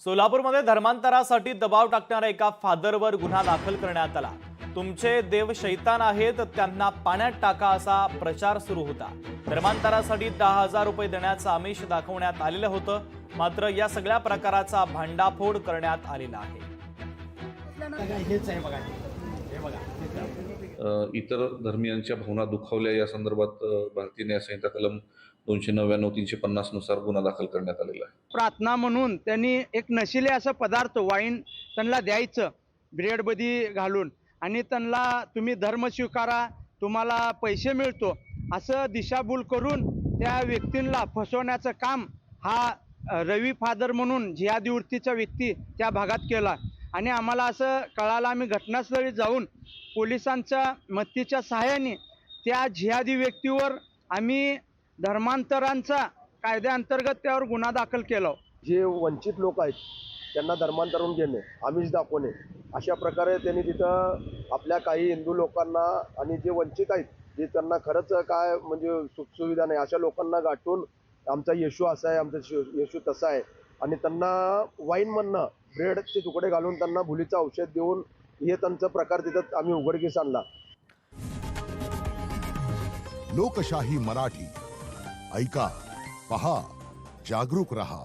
सोलापूरमध्ये धर्मांतरासाठी दबाव टाकणाऱ्या एका फादरवर गुन्हा दाखल करण्यात आला। तुमचे देव शैतान आहेत, त्यांना पाण्यात टाका असा प्रचार सुरू होता। धर्मांतरासाठी 10,000 रुपये देण्याचं आमिष दाखवण्यात आलेलं होतं, मात्र या सगळ्या प्रकाराचा भांडाफोड करण्यात आलेला आहे। इतर धर्मियांच्या भावना दुखावल्या या संदर्भात भारतीय न्याय संहिता कलम 299 350 नुसार गुन्हा दाखल करण्यात आलेला आहे। प्रार्थना म्हणून त्यांनी एक नशिले असं पदार्थ वाईन त्यांना द्यायचं ब्रेडमध्ये घालून, आणि त्यांना तुम्ही धर्म स्वीकारा, तुम्हाला पैसे मिळतो असं दिशाभूल करून त्या व्यक्तींना फसवण्याचं काम हा रवी फादर म्हणून जिहादी वृत्तीचा व्यक्ती त्या भागात केला। आणि आम्हाला असं कळालं, आम्ही घटनास्थळी जाऊन पोलिसांच्या मदतीच्या सहाय्याने त्या जिहादी व्यक्तीवर आम्ही धर्मांतरांचा कायद्याअंतर्गत त्यावर गुन्हा दाखल केला। जे वंचित लोक आहेत त्यांना धर्मांतरून घेणे, आमिष दाखवणे, अशा प्रकारे त्यांनी तिथं आपल्या काही हिंदू लोकांना आणि जे वंचित आहेत, जे त्यांना खरंच काय म्हणजे सुखसुविधा नाही अशा लोकांना गाठून आमचा येशू असा आहे, आमचा येशू तसा आहे, आणि त्यांना वाईनमधनं ब्रेडचे तुकडे घालून त्यांना भुलीचं औषध देऊन हे त्यांचा प्रकार तिथं आम्ही उघडकीस आणला। लोकशाही मराठी ऐका, पहा, जागरूक रहा।